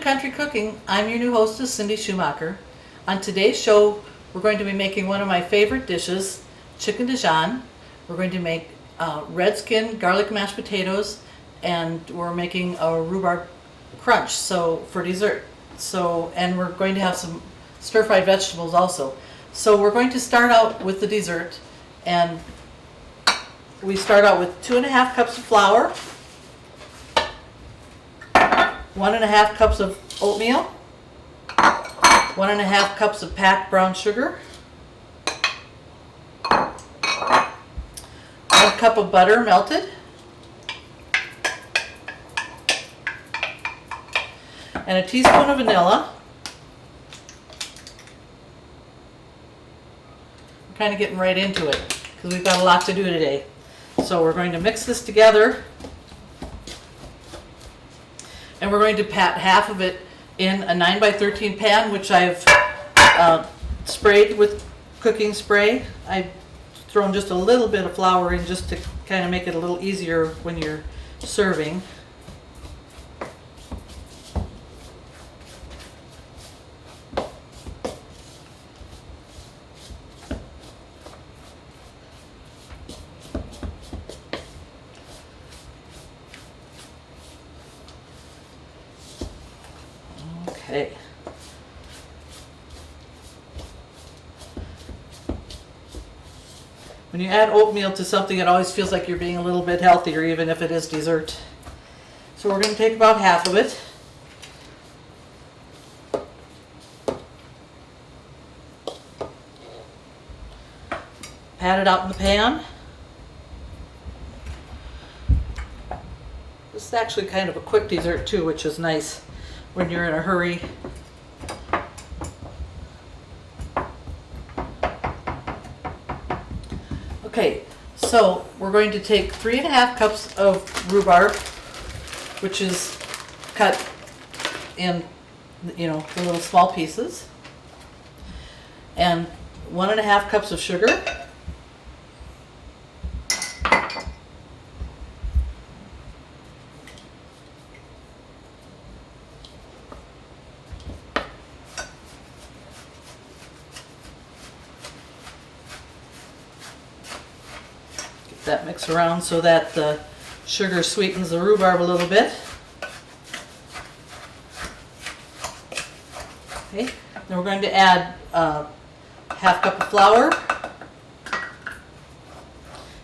Country Cooking. I'm your new hostess, Cindy Schumacher. On today's show, we're going to be making one of my favorite dishes, chicken Dijon. We're going to make red skin garlic mashed potatoes, and we're making a rhubarb crunch for dessert. And we're going to have some stir-fried vegetables also. So we're going to start out with the dessert, and we start out with 2.5 cups of flour, 1.5 cups of oatmeal, 1.5 cups of packed brown sugar, 1 cup of butter melted, and a teaspoon of vanilla. We're kind of getting right into it because we've got a lot to do today. So we're going to mix this together, and we're going to pat half of it in a 9x13 pan, which I've sprayed with cooking spray. I've thrown just a little bit of flour in just to kind of make it a little easier when you're serving. Okay. When you add oatmeal to something, it always feels like you're being a little bit healthier, even if it is dessert. So we're going to take about half of it. Pat it out in the pan. This is actually kind of a quick dessert too, which is nice when you're in a hurry. Okay, so we're going to take 3.5 cups of rhubarb, which is cut in, the little small pieces, and 1.5 cups of sugar, that mix around so that the sugar sweetens the rhubarb a little bit. Okay, then we're going to add half cup of flour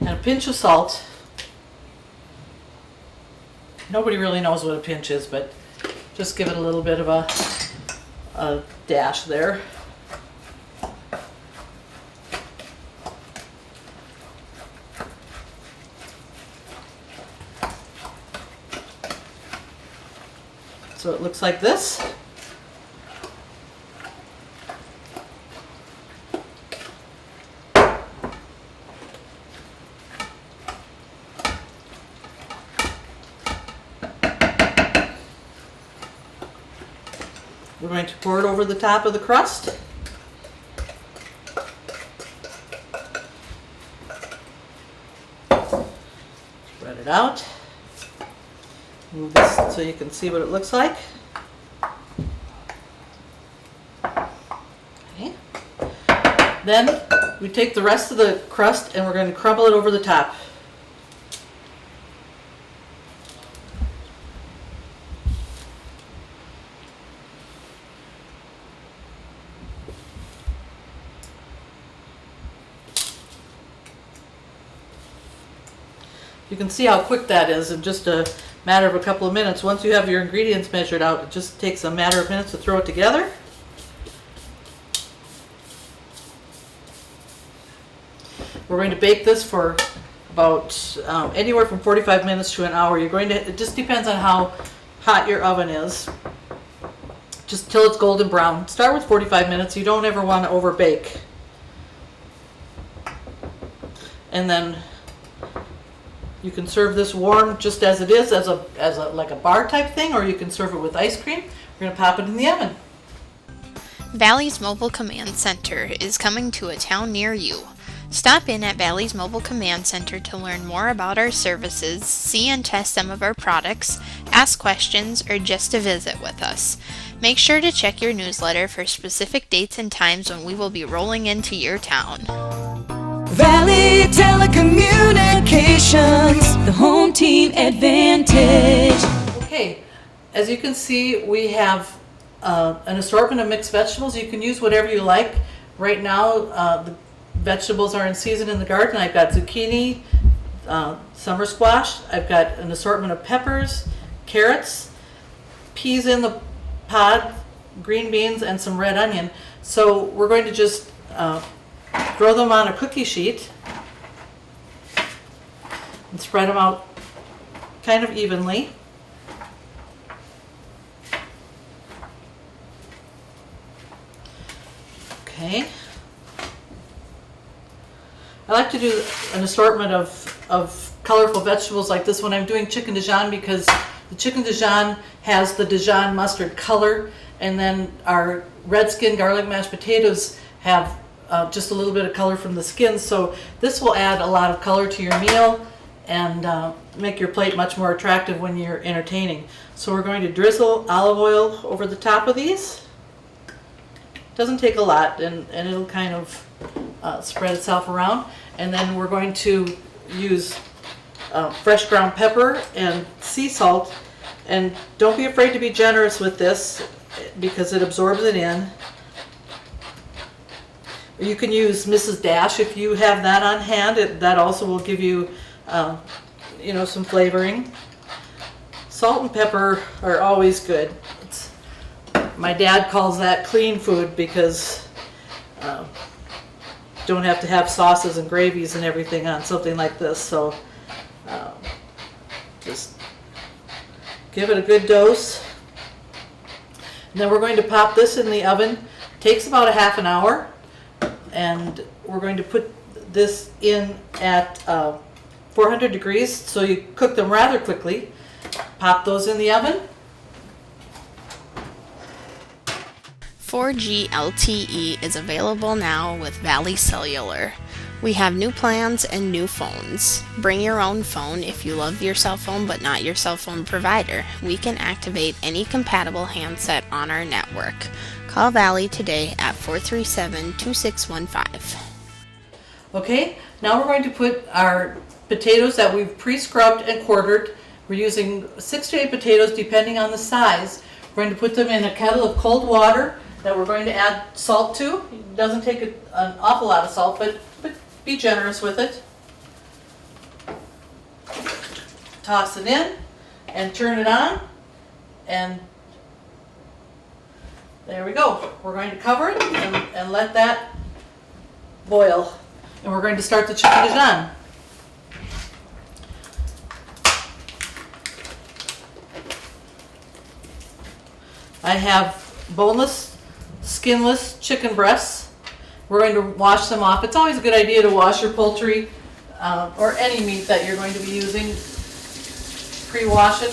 and a pinch of salt. Nobody really knows what a pinch is, but just give it a little bit of a dash there. So it looks like this. We're going to pour it over the top of the crust. Spread it out. Move this so you can see what it looks like. Okay. Then we take the rest of the crust and we're going to crumble it over the top. You can see how quick that is in just a matter of a couple of minutes. Once you have your ingredients measured out, it just takes a matter of minutes to throw it together. We're going to bake this for about anywhere from 45 minutes to an hour. It just depends on how hot your oven is, just till it's golden brown. Start with 45 minutes. You don't ever want to over bake. And then you can serve this warm just as it is, like a bar type thing, or you can serve it with ice cream. We're going to pop it in the oven. Valley's Mobile Command Center is coming to a town near you. Stop in at Valley's Mobile Command Center to learn more about our services, see and test some of our products, ask questions, or just to visit with us. Make sure to check your newsletter for specific dates and times when we will be rolling into your town. Valley Telecommunications, the home team advantage. Okay, as you can see, we have an assortment of mixed vegetables. You can use whatever you like. Right now, the vegetables are in season in the garden. I've got zucchini, summer squash. I've got an assortment of peppers, carrots, peas in the pod, green beans, and some red onion. So we're going to just throw them on a cookie sheet and spread them out kind of evenly. Okay. I like to do an assortment of colorful vegetables like this when I'm doing chicken Dijon, because the chicken Dijon has the Dijon mustard color, and then our red skin garlic mashed potatoes have just a little bit of color from the skin. So this will add a lot of color to your meal and make your plate much more attractive when you're entertaining. So we're going to drizzle olive oil over the top of these. Doesn't take a lot, and it'll kind of spread itself around. And then we're going to use fresh ground pepper and sea salt. And don't be afraid to be generous with this because it absorbs it in. You can use Mrs. Dash if you have that on hand. That also will give you, some flavoring. Salt and pepper are always good. My dad calls that clean food because don't have to have sauces and gravies and everything on something like this. So just give it a good dose. And then we're going to pop this in the oven. Takes about a half an hour. And we're going to put this in at 400 degrees, so you cook them rather quickly. Pop those in the oven. 4G LTE is available now with Valley Cellular. We have new plans and new phones. Bring your own phone if you love your cell phone but not your cell phone provider. We can activate any compatible handset on our network. Call Valley today at 437-2615. Okay, now we're going to put our potatoes that we've pre-scrubbed and quartered. We're using 6 to 8 potatoes depending on the size. We're going to put them in a kettle of cold water that we're going to add salt to. It doesn't take an awful lot of salt, but be generous with it. Toss it in and turn it on, and there we go. We're going to cover it and let that boil. And we're going to start the chicken Dijon. I have boneless, skinless chicken breasts. We're going to wash them off. It's always a good idea to wash your poultry or any meat that you're going to be using. Pre-wash it.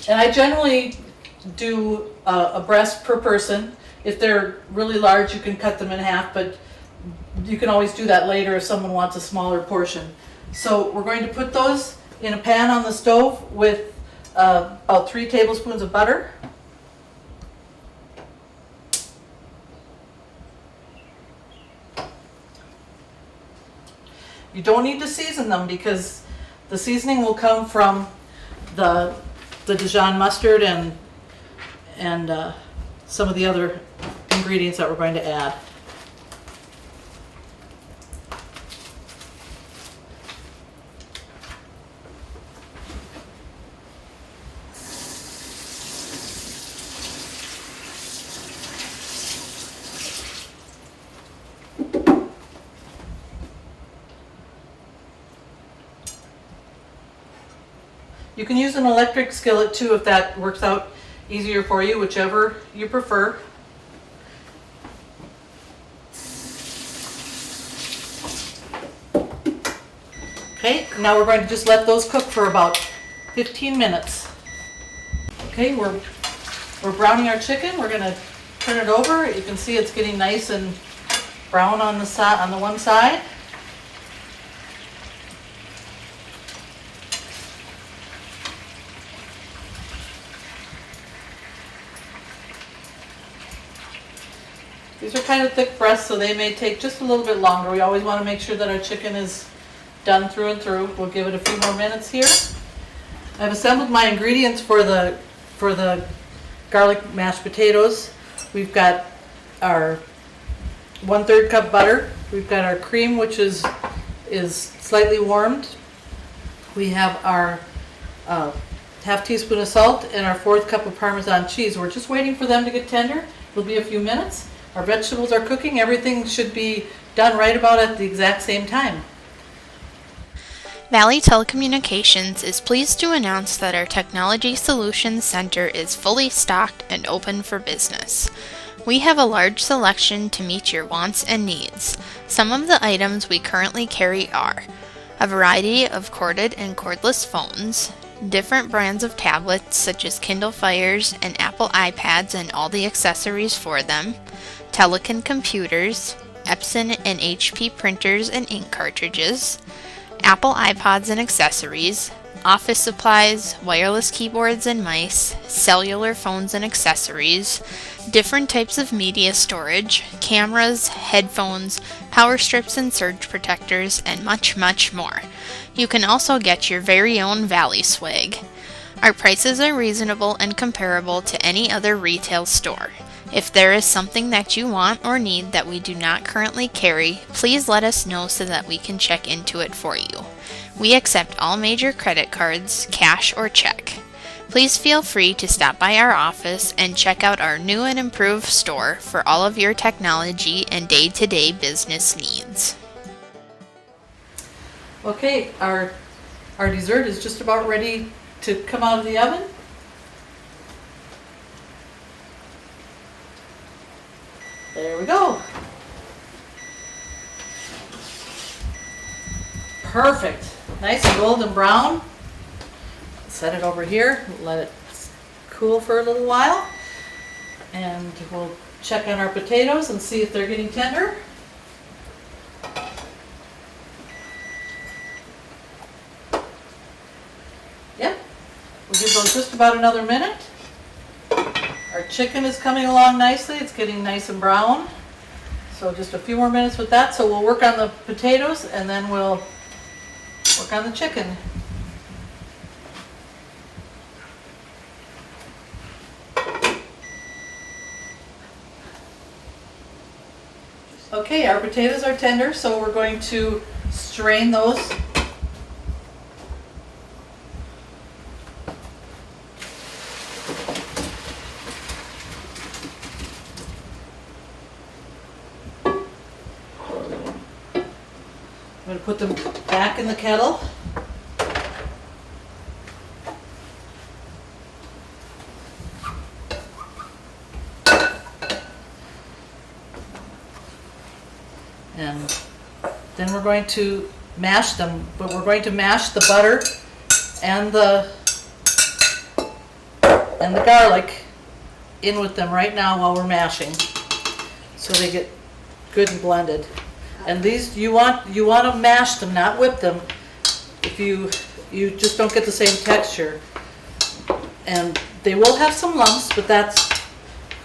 And I generally do a breast per person. If they're really large, you can cut them in half, but you can always do that later if someone wants a smaller portion. So we're going to put those in a pan on the stove with about 3 tablespoons of butter. You don't need to season them because the seasoning will come from the Dijon mustard and some of the other ingredients that we're going to add. You can use an electric skillet too if that works out easier for you, whichever you prefer. Okay, now we're going to just let those cook for about 15 minutes. Okay, we're browning our chicken. We're going to turn it over, you can see it's getting nice and brown on the side, on the one side. These are kind of thick breasts, so they may take just a little bit longer. We always want to make sure that our chicken is done through and through. We'll give it a few more minutes here. I've assembled my ingredients for the garlic mashed potatoes. We've got our 1/3 cup butter. We've got our cream, which is slightly warmed. We have our half teaspoon of salt and our 1/4 cup of Parmesan cheese. We're just waiting for them to get tender. It'll be a few minutes. Our vegetables are cooking. Everything should be done right about at the exact same time. Valley Telecommunications is pleased to announce that our Technology Solutions Center is fully stocked and open for business. We have a large selection to meet your wants and needs. Some of the items we currently carry are a variety of corded and cordless phones, different brands of tablets such as Kindle Fires and Apple iPads and all the accessories for them, Telekin computers, Epson and HP printers and ink cartridges, Apple iPods and accessories, office supplies, wireless keyboards and mice, cellular phones and accessories, different types of media storage, cameras, headphones, power strips and surge protectors, and much, much more. You can also get your very own Valley swag. Our prices are reasonable and comparable to any other retail store. If there is something that you want or need that we do not currently carry, please let us know so that we can check into it for you. We accept all major credit cards, cash or check. Please feel free to stop by our office and check out our new and improved store for all of your technology and day-to-day business needs. Okay, our dessert is just about ready to come out of the oven. There we go. Perfect. Nice and golden brown. Set it over here, let it cool for a little while, and we'll check on our potatoes and see if they're getting tender. Yep, we'll give those just about another minute. Our chicken is coming along nicely. It's getting nice and brown. So just a few more minutes with that. So we'll work on the potatoes and then we'll work on the chicken. Okay, our potatoes are tender, so we're going to strain those. I'm going to put them back in the kettle. And then we're going to mash them, but we're going to mash the butter and the garlic in with them right now while we're mashing, so they get good and blended. And these you want to mash them, not whip them. If you just don't get the same texture, and they will have some lumps, but that's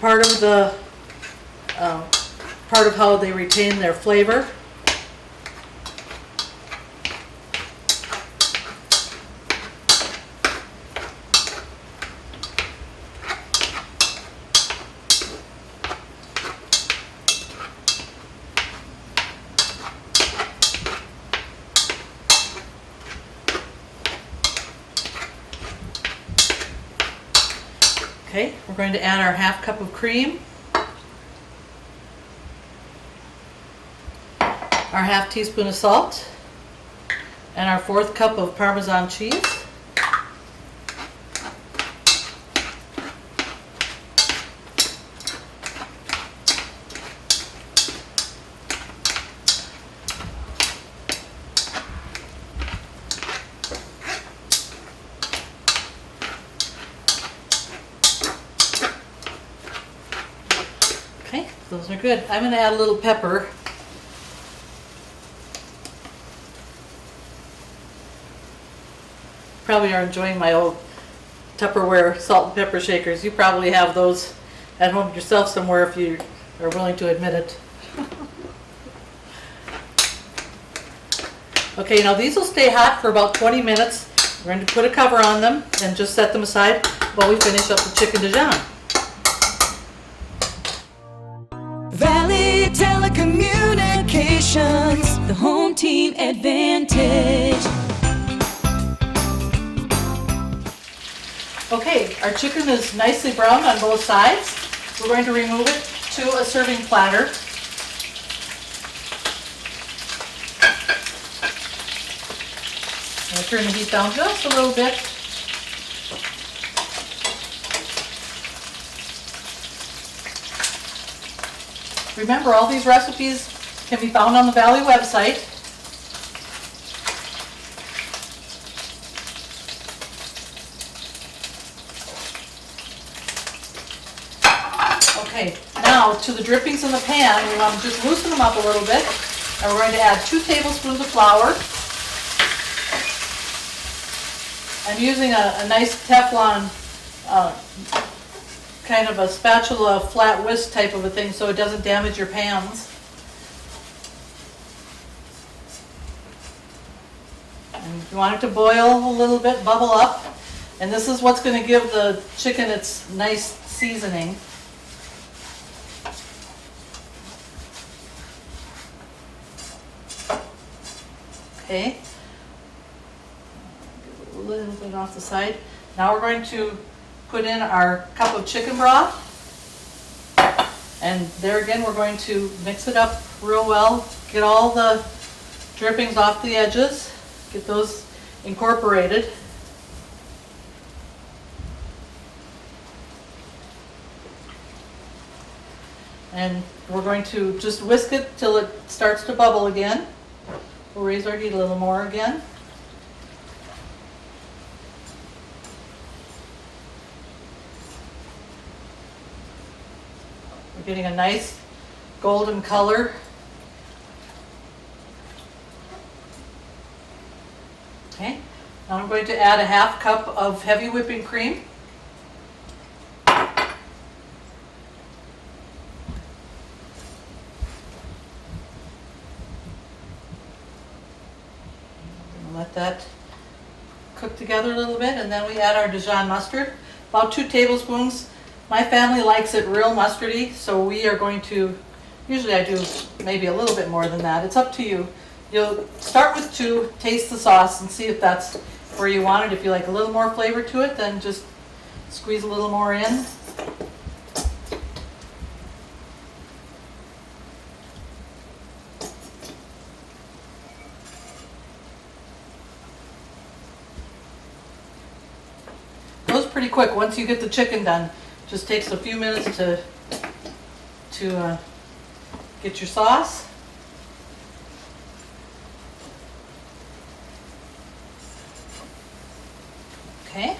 part of the part of how they retain their flavor. Okay, we're going to add our 1/2 cup of cream, our 1/2 teaspoon of salt, and our 1/4 cup of Parmesan cheese. Those are good. I'm going to add a little pepper. Probably are enjoying my old Tupperware salt and pepper shakers. You probably have those at home yourself somewhere if you are willing to admit it. Okay, now these will stay hot for about 20 minutes. We're going to put a cover on them and just set them aside while we finish up the chicken Dijon. Valley Telecommunications, the home team advantage. Okay, our chicken is nicely browned on both sides. We're going to remove it to a serving platter. I'm going to turn the heat down just a little bit. Remember, all these recipes can be found on the Valley website. Okay, now to the drippings in the pan, we want to just loosen them up a little bit. And we're going to add 2 tablespoons of flour. I'm using a nice Teflon kind of a spatula flat whisk type of a thing so it doesn't damage your pans. And you want it to boil a little bit, bubble up, and this is what's going to give the chicken its nice seasoning. Okay, a little bit off the side. Now we're going to put in our cup of chicken broth, and there again we're going to mix it up real well, get all the drippings off the edges, get those incorporated. And we're going to just whisk it till it starts to bubble again. We'll raise our heat a little more again. We're getting a nice golden color. Okay, now I'm going to add a half cup of heavy whipping cream. Let that cook together a little bit, and then we add our Dijon mustard, about 2 tablespoons. My family likes it real mustardy, so we are going to, usually I do maybe a little bit more than that. It's up to you. You'll start with 2, taste the sauce and see if that's where you want it. If you like a little more flavor to it, then just squeeze a little more in. Goes pretty quick once you get the chicken done. Just takes a few minutes to get your sauce. Okay.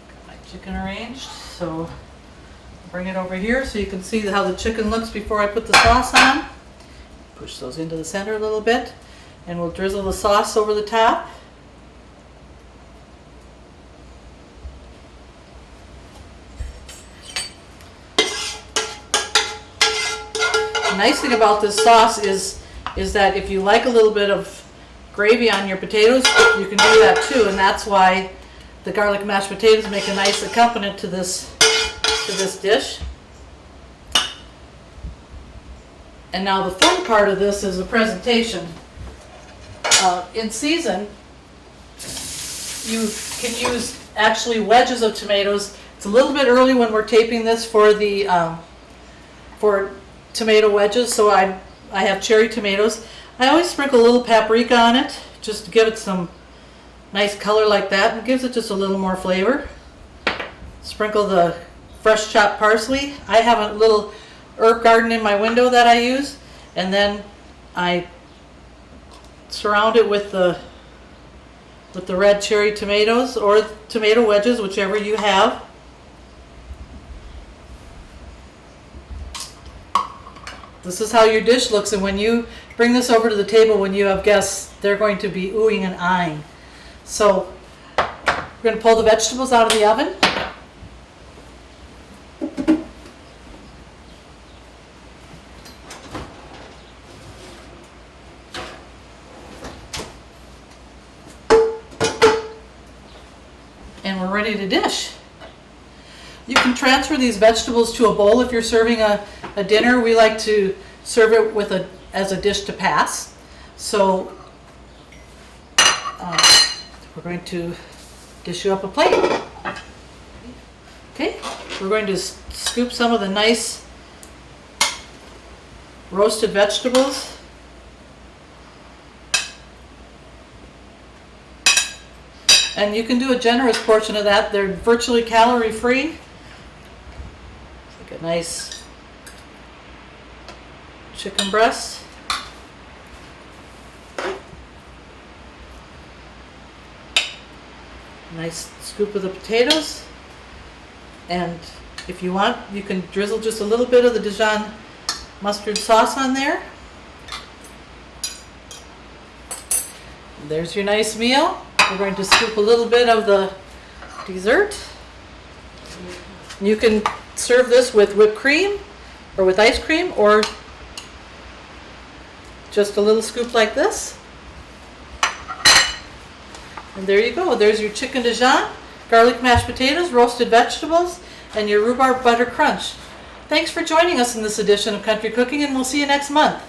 Got my chicken arranged, so bring it over here so you can see how the chicken looks before I put the sauce on. Push those into the center a little bit, and we'll drizzle the sauce over the top. The nice thing about this sauce is that if you like a little bit of gravy on your potatoes, you can do that too, and that's why the garlic mashed potatoes make a nice accompaniment to this dish. And now the fun part of this is the presentation. In season, you can use actually wedges of tomatoes. It's a little bit early when we're taping this for the for tomato wedges, so I have cherry tomatoes. I always sprinkle a little paprika on it just to give it some nice color like that, and it gives it just a little more flavor. Sprinkle the fresh chopped parsley. I have a little herb garden in my window that I use, and then I surround it with the with the red cherry tomatoes or tomato wedges, whichever you have. This is how your dish looks, and when you bring this over to the table when you have guests, they're going to be oohing and eyeing. So we're going to pull the vegetables out of the oven. And we're ready to dish. You can transfer these vegetables to a bowl if you're serving a dinner. We like to serve it with as a dish to pass. So we're going to dish you up a plate. Okay, we're going to scoop some of the nice roasted vegetables. And you can do a generous portion of that. They're virtually calorie free. Like a nice chicken breast. Nice scoop of the potatoes. And if you want, you can drizzle just a little bit of the Dijon mustard sauce on there. There's your nice meal. We're going to scoop a little bit of the dessert. You can serve this with whipped cream or with ice cream, or just a little scoop like this. And there you go. There's your chicken Dijon, garlic mashed potatoes, roasted vegetables, and your rhubarb butter crunch. Thanks for joining us in this edition of Country Cooking, and we'll see you next month.